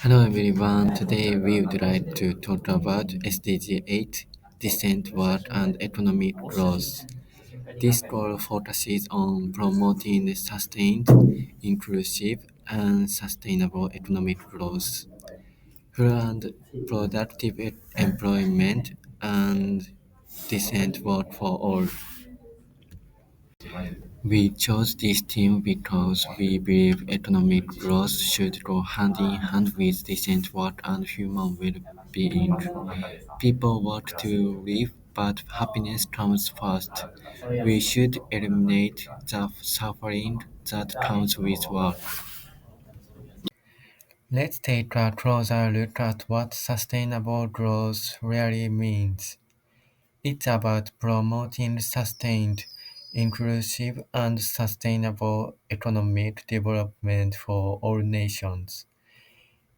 Hello everyone, today we would like to talk about SDG 8, decent work and economic growth. This goal focuses on promoting sustained, inclusive, and sustainable economic growth through and productive employment and decent work for all. We chose this theme because we believe economic growth should go hand in hand with decent work and human well-being. People work to live, but happiness comes first. We should eliminate the suffering that comes with work. Let's take a closer look at what sustainable growth really means. It's about promoting sustained, inclusive, and sustainable economic development for all nations.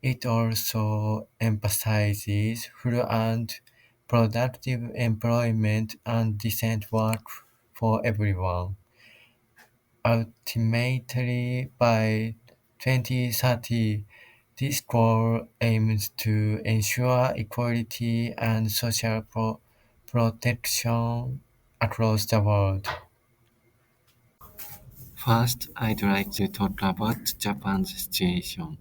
It also emphasizes full and productive employment and decent work for everyone. Ultimately, by 2030, this goal aims to ensure equality and social protection across the world. First, I'd like to talk about Japan's situation.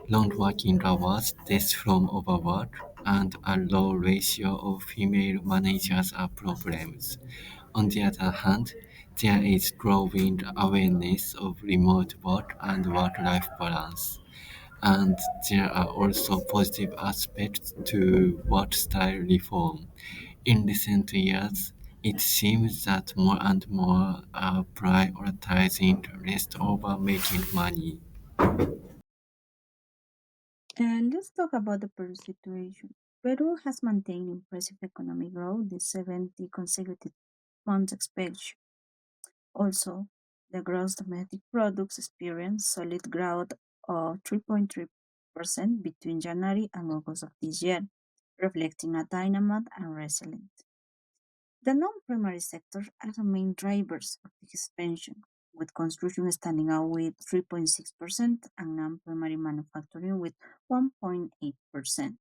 Long working hours, deaths from overwork, and a low ratio of female managers are problems. On the other hand, there is growing awareness of remote work and work-life balance. And there are also positive aspects to work style reform. In recent years, it seems that more and more are prioritizing rest over making money. And let's talk about the Peru situation. Peru has maintained impressive economic growth the 70 consecutive months expansion. Also, the gross domestic products experienced solid growth of 3.3% between January and August of this year, reflecting a dynamic and resilient. The non-primary sectors are the main drivers of the expansion, with construction standing out with 3.6% and non-primary manufacturing with 1.8%.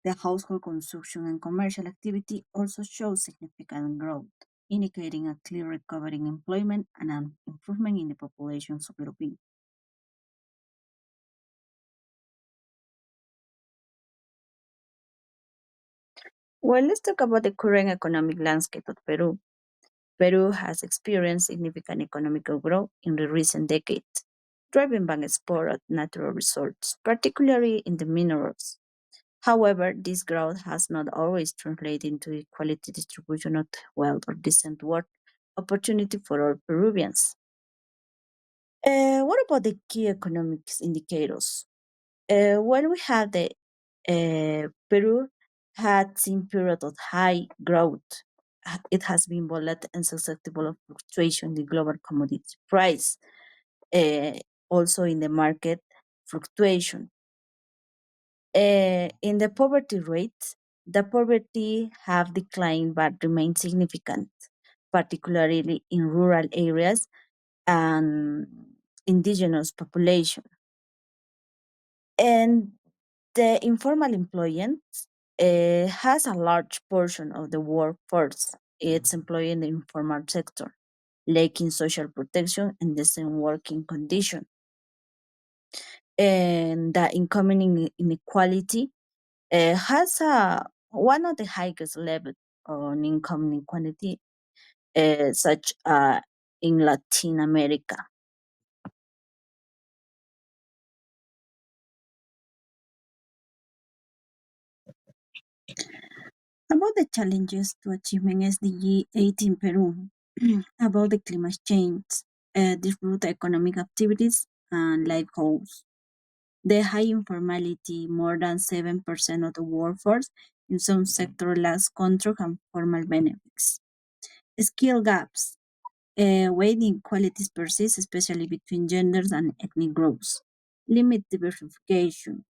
The household consumption and commercial activity also show significant growth, indicating a clear recovery in employment and an improvement in the population's well-being. Well, let's talk about the current economic landscape of Peru. Peru has experienced significant economic growth in the recent decades, driven by export of natural resources, particularly in the minerals. However, this growth has not always translated into equality distribution of wealth or decent work opportunity for all Peruvians. What about the key economics indicators? Well, we have the Peru had seen period of high growth. It has been volatile and susceptible of fluctuation in the global commodity price, uh, also in the market fluctuation. In the poverty rate, the poverty have declined but remain significant, particularly in rural areas and indigenous population. And the informal employment has a large portion of the workforce. It's employed in the informal sector, lacking social protection and decent working conditions. And the income inequality has one of the highest levels on income inequality, such in Latin America. About the challenges to achieving SDG 8 in Peru, about the climate change, disrupt economic activities and livelihoods. The high informality, more than 7% of the workforce in some sectors lacks contract and formal benefits. Skill gaps, wage inequalities persist, especially between genders and ethnic groups. Limit diversification,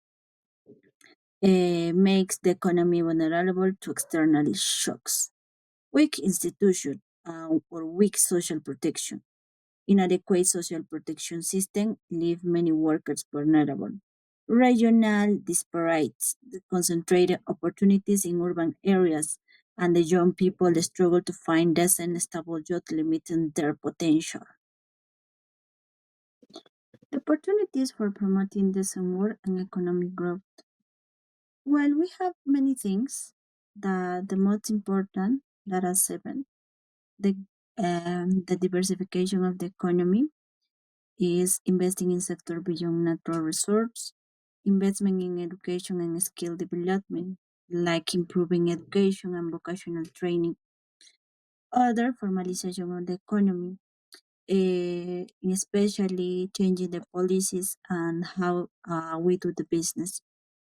makes the economy vulnerable to external shocks. Weak institution or weak social protection. Inadequate social protection system leave many workers vulnerable. regional disparities, the concentrated opportunities in urban areas, and the young people struggle to find decent, stable jobs, limiting their potential. The opportunities for promoting decent work and economic growth. Well, we have many things. The most important, that are seven. The the diversification of the economy is investing in sector beyond natural resources, investment in education and skill development, like improving education and vocational training. Other formalization of the economy, especially changing the policies and how we do the business,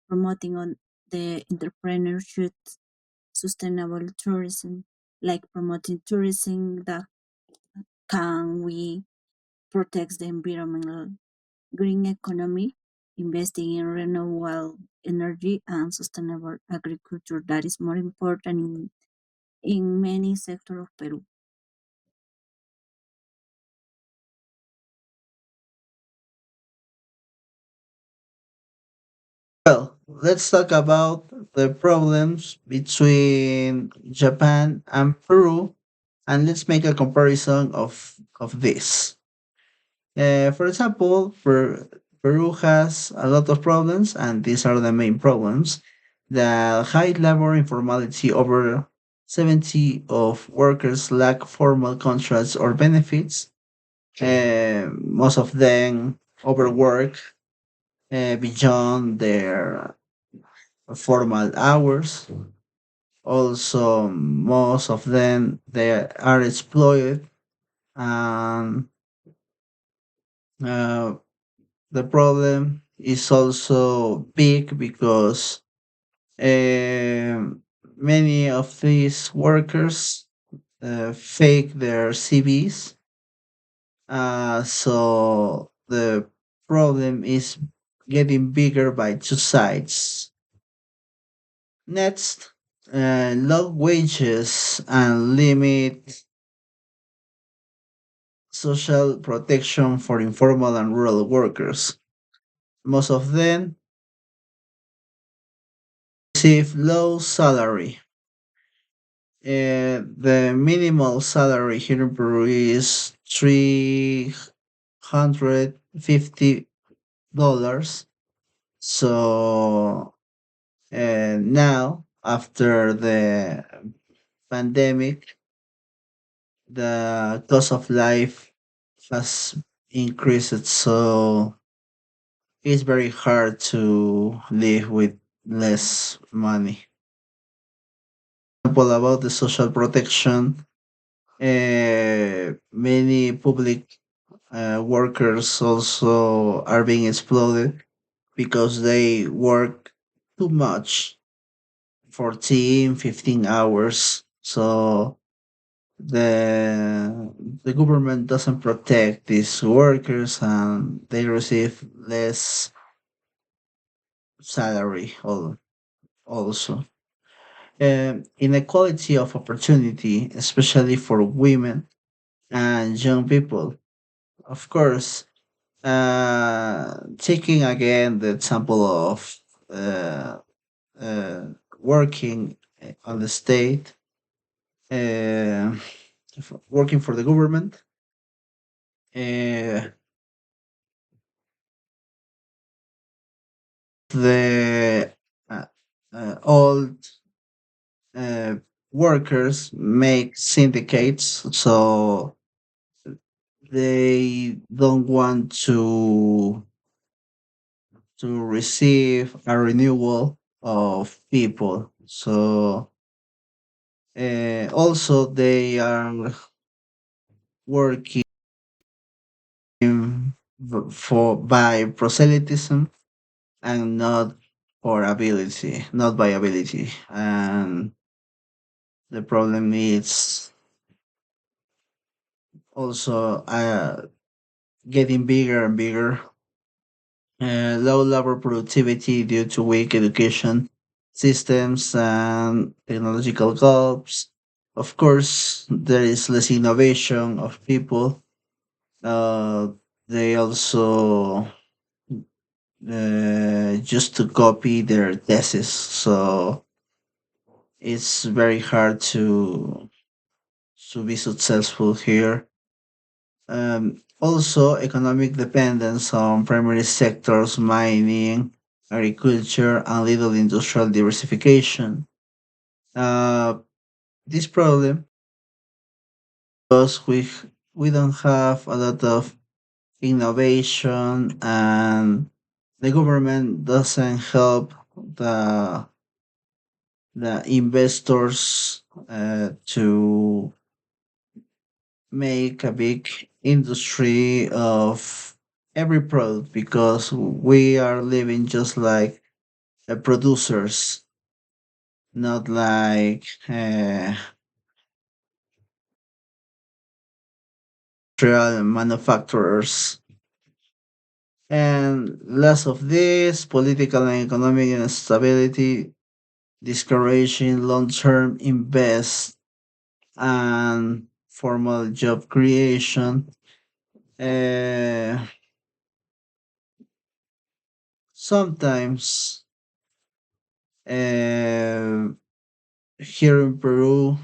promoting on the entrepreneurship, sustainable tourism, like promoting tourism that can we protect the environmental green economy, investing in renewable energy and sustainable agriculture that is more important in many sectors of Peru. Well, let's talk about the problems between Japan and Peru, and let's make a comparison of this. For example, Peru has a lot of problems, and these are the main problems. The high labor informality, over 70 of workers lack formal contracts or benefits. Most of them overwork beyond their formal hours. Also, most of them they are exploited, and uh, the problem is also big because many of these workers fake their CVs. So the problem is getting bigger by two sides. Next, low wages and limit social protection for informal and rural workers. Most of them receive low salary. The minimal salary here in Peru is $350. So now, after the pandemic, the cost of life has increased, so it's very hard to live with less money. Example about the social protection, many public workers also are being exploited because they work too much, 14, 15 hours. So the government doesn't protect these workers, and they receive less salary also. Inequality of opportunity, especially for women and young people. Of course, taking again the example of uh, uh, working on the state, uh, working for the government, the uh, old uh, workers make syndicates, so they don't want to receive a renewal of people. So also they are working for by proselytism and not for ability, not by ability. And the problem is also getting bigger and bigger. Low labor productivity due to weak education systems and technological gaps. Of course, there is less innovation of people. Uh, they also just to copy their thesis. So it's very hard to be successful here. Also, economic dependence on primary sectors, mining, agriculture, and little industrial diversification. Uh, this problem because we don't have a lot of innovation, and the government doesn't help the investors to make a big industry of every product, because we are living just like producers, not like real manufacturers. And less of this, political and economic instability discouraging long-term invest and formal job creation. Uh, Sometimes uh, here in Peru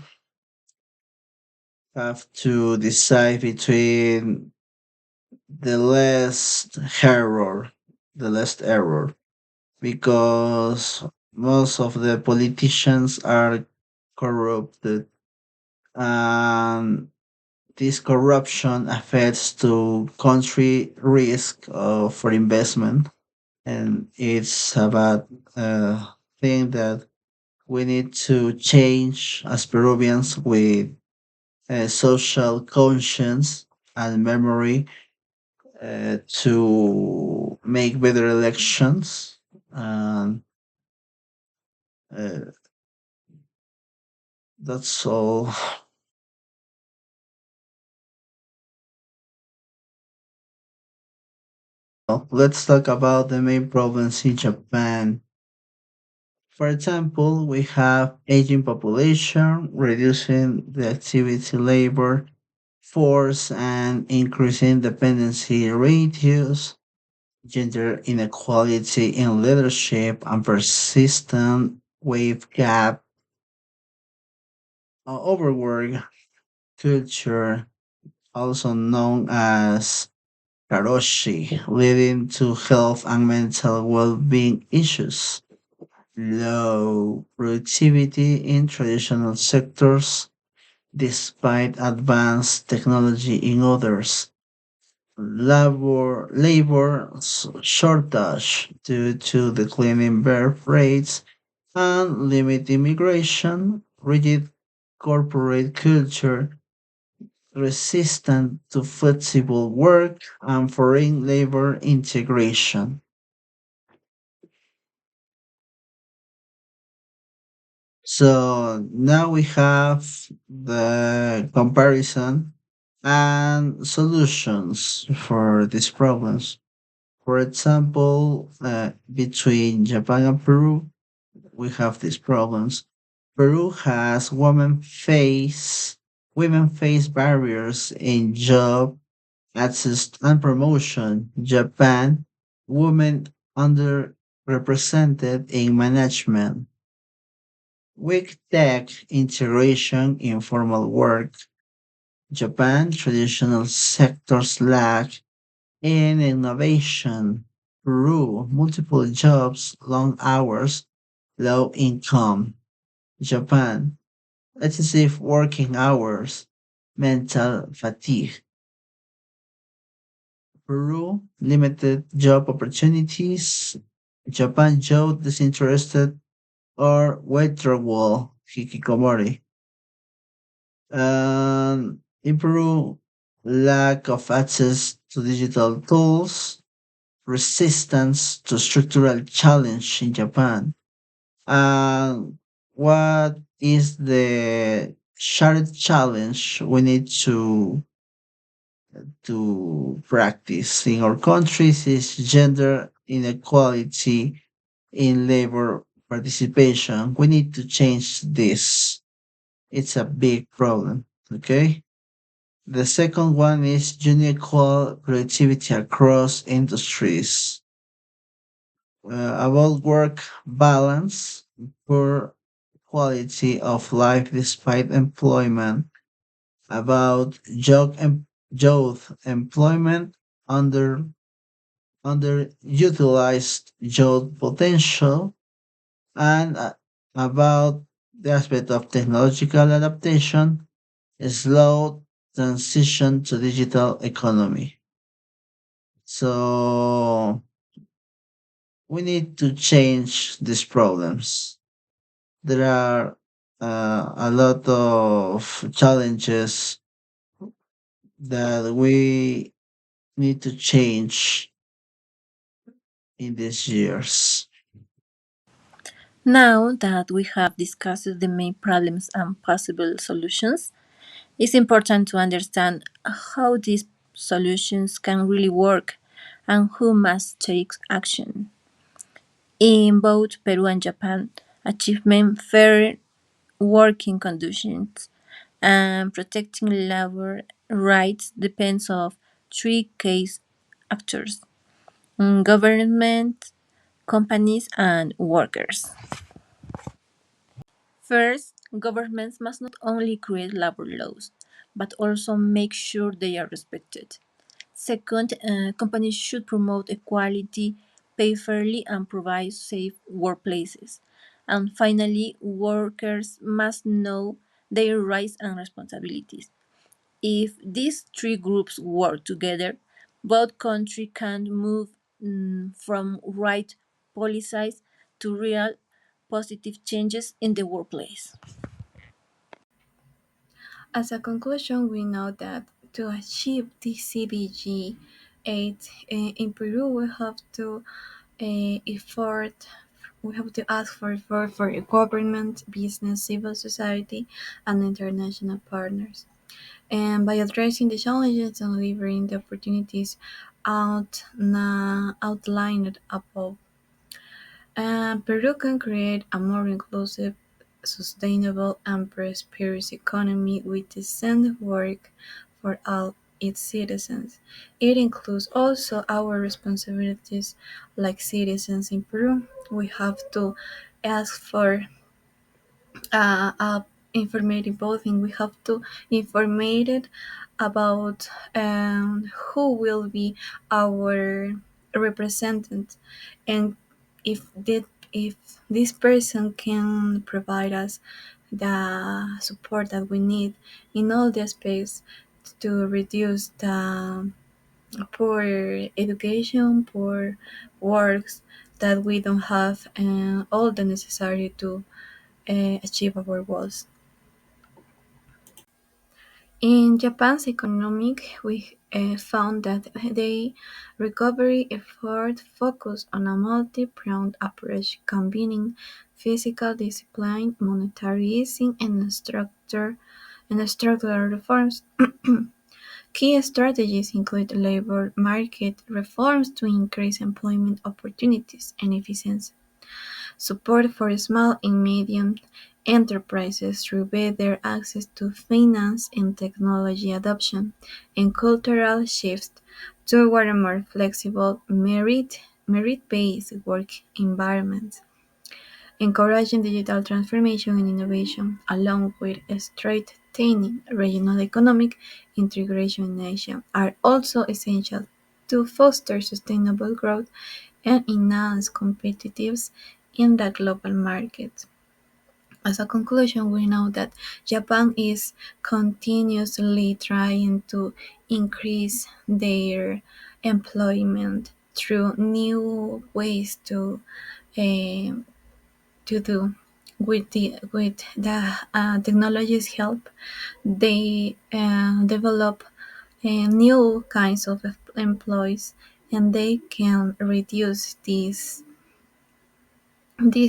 have to decide between the less error, the less error, because most of the politicians are corrupted, and this corruption affects to country risk for investment, and it's a bad thing that we need to change as Peruvians with social conscience and memory to make better elections. And uh, that's all. Well, let's talk about the main problems in Japan. For example, we have aging population, reducing the activity labor force, and increasing dependency ratios, gender inequality in leadership, and persistent wage gap, overwork culture, also known as karoshi, leading to health and mental well-being issues, low productivity in traditional sectors despite advanced technology in others, labor shortage due to declining birth rates and limited immigration, rigid corporate culture, resistant to flexible work, and foreign labor integration. So now we have the comparison and solutions for these problems. For example, between Japan and Peru, we have these problems. Peru has women face barriers in job access and promotion. Japan, women underrepresented in management. Weak tech integration in formal work. Japan, traditional sectors lack in innovation. Peru, multiple jobs, long hours, low income. Japan, excessive working hours, mental fatigue. Peru, limited job opportunities. Japan, job disinterested or withdrawal, hikikomori. In Peru, lack of access to digital tools, resistance to structural challenge in Japan. And what is the shared challenge we need to practice in our countries is gender inequality in labor participation. We need to change this. It's a big problem. Okay. The second one is unequal creativity across industries. about work balance, poor quality of life despite employment, about youth employment, under underutilized youth potential, and about the aspect of technological adaptation, slow transition to digital economy. So we need to change these problems. There are a lot of challenges that we need to change in these years. Now that we have discussed the main problems and possible solutions, it's important to understand how these solutions can really work and who must take action. In both Peru and Japan, achieving fair working conditions and protecting labor rights depends on three key actors: government, companies, and workers. First, governments must not only create labor laws, but also make sure they are respected. Second, companies should promote equality, pay fairly, and provide safe workplaces. And finally, workers must know their rights and responsibilities. If these three groups work together, both countries can move from right policies to real positive changes in the workplace. As a conclusion, we know that to achieve the CDG 8 in Peru, effort we have to ask for effort for government, business, civil society, and international partners. And by addressing the challenges and delivering the opportunities outlined above, Peru can create a more inclusive, sustainable, and prosperous economy with decent work for all its citizens. It includes also our responsibilities like citizens in Peru. We have to ask for informative voting. We have to informate it about who will be our representative, and if this person can provide us the support that we need in all the aspects to reduce the poor education, poor works, that we don't have all the necessary to achieve our goals. In Japan's economic, we found that the recovery effort focused on a multi-pronged approach combining physical discipline, monetary easing, and structural reforms. Key strategies include labor market reforms to increase employment opportunities and efficiency, support for small and medium enterprises through better access to finance and technology adoption, and cultural shifts toward a more flexible merit-based work environment. Encouraging digital transformation and innovation, along with strengthening regional economic integration in Asia, are also essential to foster sustainable growth and enhance competitiveness in the global market. As a conclusion, we know that Japan is continuously trying to increase their employment through new ways uh, to do with the technology's help. They develop new kinds of employees, and they can reduce this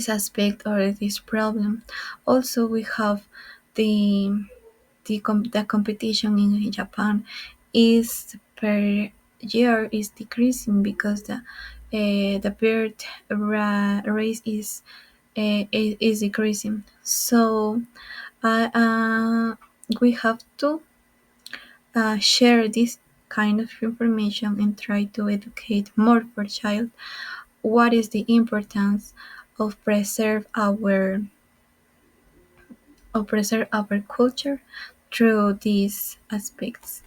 aspect or this problem. Also, we have the the competition in Japan is per year is decreasing because the birth rate is decreasing. So we have to share this kind of information and try to educate more for child what is the importance of preserve our culture through these aspects.